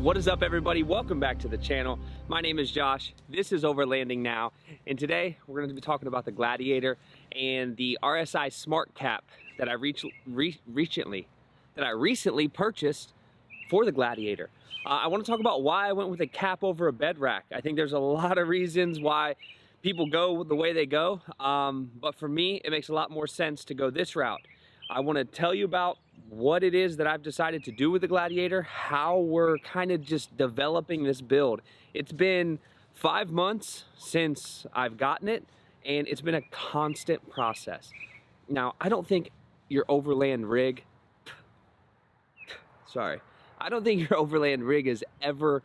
What is up, everybody? Welcome back to the channel. My name is Josh. This is Overlanding Now, and today we're going to be talking about the Gladiator and the RSI Smartcap that I recently purchased for the Gladiator. I want to talk about why I went with a cap over a bed rack. I think there's a lot of reasons why people go the way they go, but for me, it makes a lot more sense to go this route. I want to tell you about what it is that I've decided to do with the Gladiator, how we're kind of just developing this build. It's been 5 months since I've gotten it, and it's been a constant process. Now, I don't think your overland rig, I don't think your overland rig is ever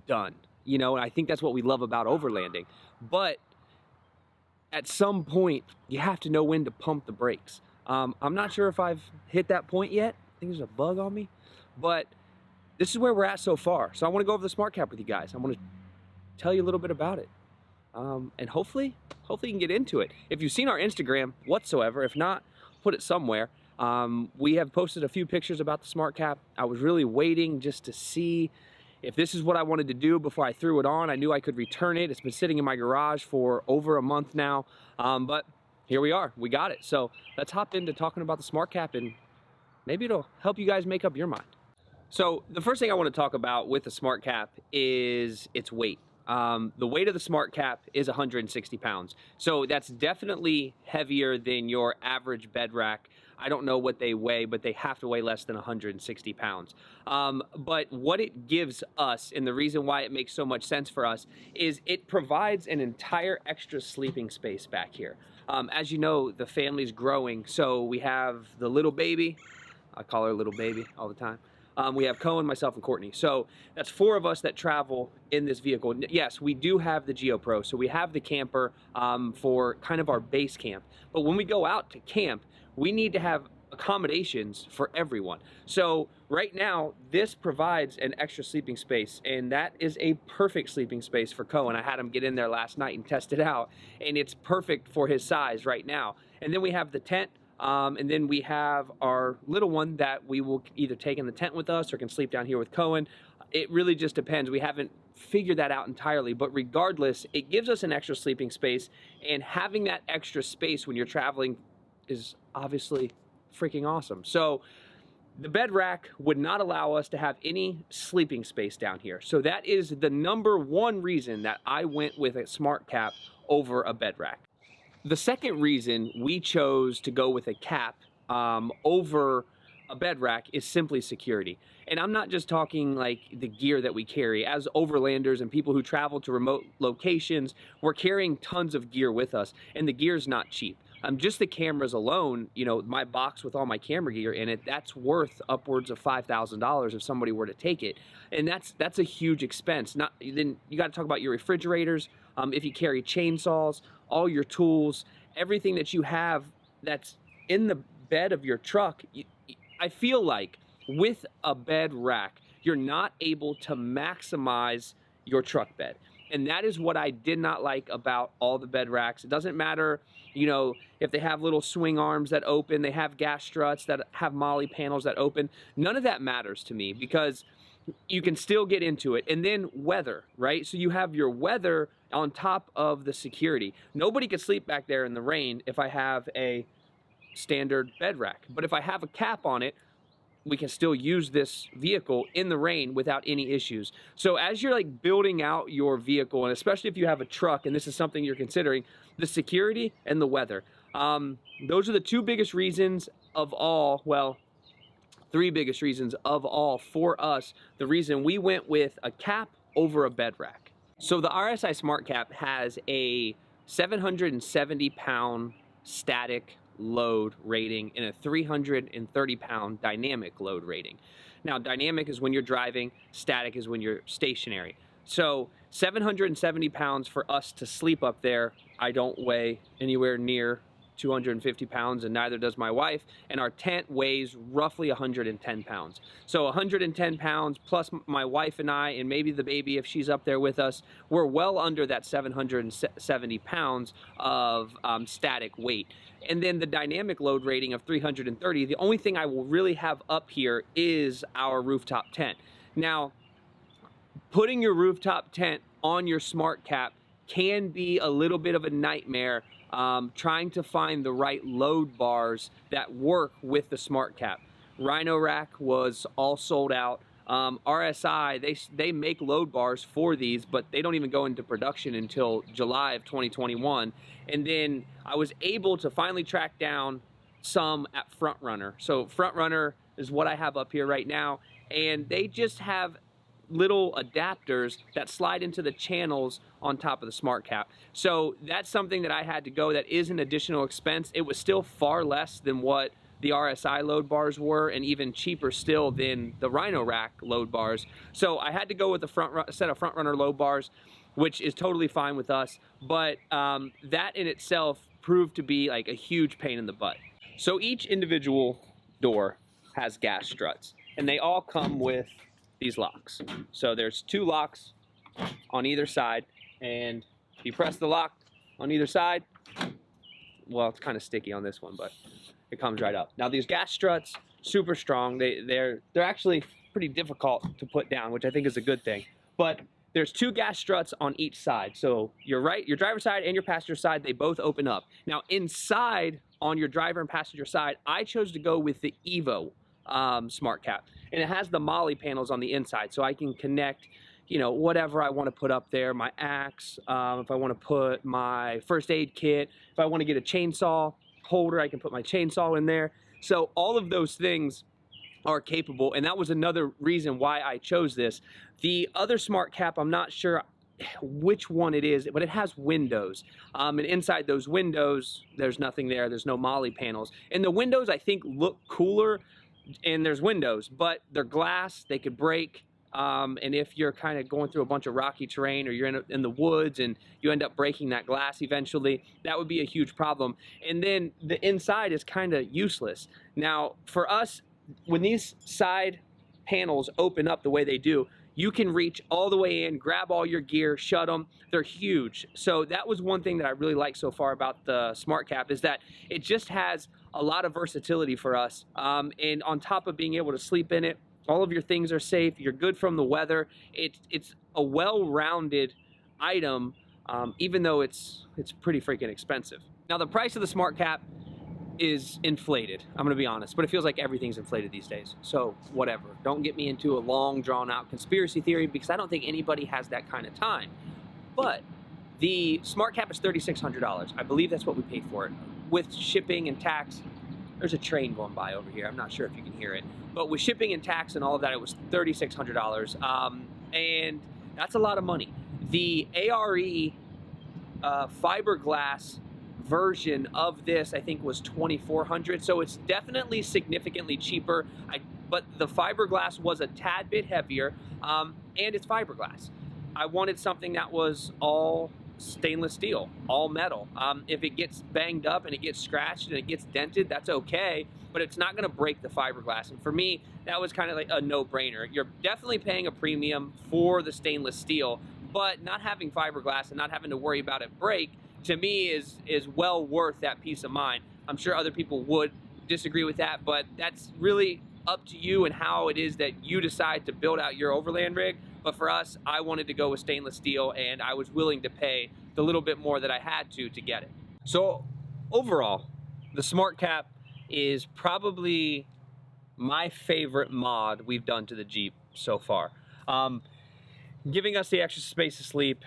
done. You know, and I think that's what we love about overlanding. But at some point, you have to know when to pump the brakes. I'm not sure if I've hit that point yet. I think there's a bug on me, but this is where we're at so far. So I want to go over the Smartcap with you guys. I want to tell you a little bit about it, and hopefully you can get into it. If you've seen our Instagram whatsoever, if not, put it somewhere. We have posted a few pictures about the Smartcap. I was really waiting just to see if this is what I wanted to do before I threw it on. I knew I could return it. It's been sitting in my garage for over a month now, but here we are, we got it. So let's hop into talking about the Smartcap, and maybe it'll help you guys make up your mind. So the first thing I want to talk about with the Smartcap is its weight. The weight of the Smartcap is 160 pounds. So that's definitely heavier than your average bed rack. I don't know what they weigh, but they have to weigh less than 160 pounds. But what it gives us, and the reason why it makes so much sense for us, is it provides an entire extra sleeping space back here. As you know, the family's growing, so we have the little baby. I call her little baby all the time. We have Cohen, myself, and Courtney. So that's 4 of us that travel in this vehicle. Yes, we do have the GeoPro, so we have the camper for kind of our base camp. But when we go out to camp, we need to have accommodations for everyone. So right now, this provides an extra sleeping space, and that is a perfect sleeping space for Cohen. I had him get in there last night and test it out, and it's perfect for his size right now. And then we have the tent. And then we have our little one that we will either take in the tent with us or can sleep down here with Cohen. It really just depends. We haven't figured that out entirely, but regardless, it gives us an extra sleeping space, and having that extra space when you're traveling is obviously freaking awesome. So the bed rack would not allow us to have any sleeping space down here. So that is the #1 reason that I went with a Smartcap over a bed rack. The second reason we chose to go with a cap over a bed rack is simply security. And I'm not just talking like the gear that we carry. As overlanders and people who travel to remote locations, we're carrying tons of gear with us, and the gear's not cheap. Just the cameras alone, you know, my box with all my camera gear in it, that's worth upwards of $5,000 if somebody were to take it. And that's a huge expense. Then you got to talk about your refrigerators, if you carry chainsaws, all your tools, everything that you have that's in the bed of your truck. I feel like with a bed rack, you're not able to maximize your truck bed. And that is what I did not like about all the bed racks. It doesn't matter, you know, if they have little swing arms that open, they have gas struts that have molly panels that open. None of that matters to me because you can still get into it. And then weather, right? So you have your weather on top of the security. Nobody could sleep back there in the rain if I have a standard bed rack. But if I have a cap on it, we can still use this vehicle in the rain without any issues. So as you're like building out your vehicle, and especially if you have a truck and this is something you're considering, the security and the weather. Those are the 2 biggest reasons of all, well, 3 biggest reasons of all for us, the reason we went with a cap over a bed rack. So the RSI Smartcap has a 770 pound static load rating and a 330 pound dynamic load rating. Now, dynamic is when you're driving, static is when you're stationary. So 770 pounds for us to sleep up there. I don't weigh anywhere near 250 pounds, and neither does my wife, and our tent weighs roughly 110 pounds. So 110 pounds plus my wife and I, and maybe the baby if she's up there with us, we're well under that 770 pounds of static weight. And then the dynamic load rating of 330, the only thing I will really have up here is our rooftop tent. Now, putting your rooftop tent on your Smartcap can be a little bit of a nightmare, trying to find the right load bars that work with the Smartcap. Rhino Rack was all sold out. RSI, they make load bars for these, but they don't even go into production until July of 2021. And then I was able to finally track down some at Front Runner. So Front Runner is what I have up here right now, and they just have little adapters that slide into the channels on top of the Smartcap. So that's something that I had to go. That is an additional expense. It was still far less than what the RSI load bars were, and even cheaper still than the Rhino Rack load bars. So I had to go with a set of Front Runner load bars, which is totally fine with us. But that in itself proved to be like a huge pain in the butt. So each individual door has gas struts, and they all come with these locks. So there's 2 locks on either side, and if you press the lock on either side, well, it's kind of sticky on this one, but it comes right up. Now these gas struts, super strong. They're actually pretty difficult to put down, which I think is a good thing. But there's 2 gas struts on each side. So your driver's side and your passenger side, they both open up. Now inside on your driver and passenger side, I chose to go with the Evo Smartcap, and it has the Molly panels on the inside, so I can connect, you know, whatever I want to put up there, my axe, if I want to put my first aid kit, if I want to get a chainsaw holder, I can put my chainsaw in there. So all of those things are capable, and that was another reason why I chose this. The other Smartcap, I'm not sure which one it is, but it has windows, and inside those windows there's nothing there. There's no Molly panels, and the windows I think look cooler, and there's windows, but they're glass, they could break, and if you're kind of going through a bunch of rocky terrain, or you're in the woods and you end up breaking that glass eventually, that would be a huge problem. And then the inside is kind of useless. Now for us, when these side panels open up the way they do, you can reach all the way in, grab all your gear, shut them. They're huge. So that was one thing that I really like so far about the Smartcap, is that it just has a lot of versatility for us. And on top of being able to sleep in it, all of your things are safe. You're good from the weather. It's a well-rounded item, even though it's pretty freaking expensive. Now the price of the Smartcap is inflated, I'm gonna be honest, but it feels like everything's inflated these days. So whatever, don't get me into a long drawn out conspiracy theory, because I don't think anybody has that kind of time. But the Smartcap is $3,600. I believe that's what we paid for it. With shipping and tax, there's a train going by over here. I'm not sure if you can hear it, but with shipping and tax and all of that, it was $3,600. And that's a lot of money. The ARE fiberglass version of this, I think, was $2,400, so it's definitely significantly cheaper. But the fiberglass was a tad bit heavier, and it's fiberglass. I wanted something that was all stainless steel, all metal. If it gets banged up and it gets scratched and it gets dented, that's okay, but it's not going to break the fiberglass. And for me, that was kind of like a no-brainer. You're definitely paying a premium for the stainless steel, but not having fiberglass and not having to worry about it break, to me, is well worth that peace of mind. I'm sure other people would disagree with that, but that's really up to you and how it is that you decide to build out your overland rig. But for us, I wanted to go with stainless steel, and I was willing to pay the little bit more that I had to get it. So overall, the Smartcap is probably my favorite mod we've done to the Jeep so far. Giving us the extra space to sleep,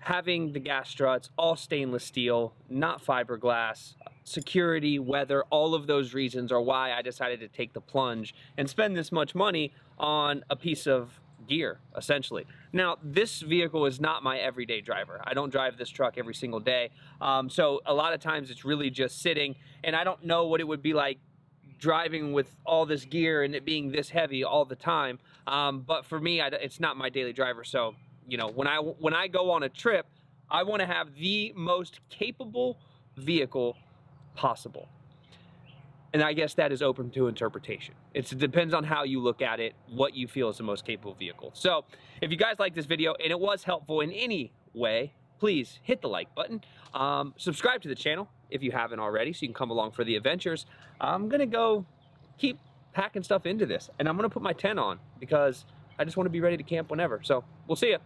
having the gas struts, all stainless steel, not fiberglass, security, weather, all of those reasons are why I decided to take the plunge and spend this much money on a piece of gear, essentially. Now, this vehicle is not my everyday driver. I don't drive this truck every single day. So a lot of times it's really just sitting, and I don't know what it would be like driving with all this gear and it being this heavy all the time. But for me, it's not my daily driver. So, you know, when I go on a trip, I want to have the most capable vehicle possible. And I guess that is open to interpretation. It depends on how you look at it, what you feel is the most capable vehicle. So if you guys like this video and it was helpful in any way, please hit the like button. Subscribe to the channel if you haven't already, so you can come along for the adventures. I'm gonna go keep packing stuff into this, and I'm gonna put my tent on because I just want to be ready to camp whenever. So we'll see ya.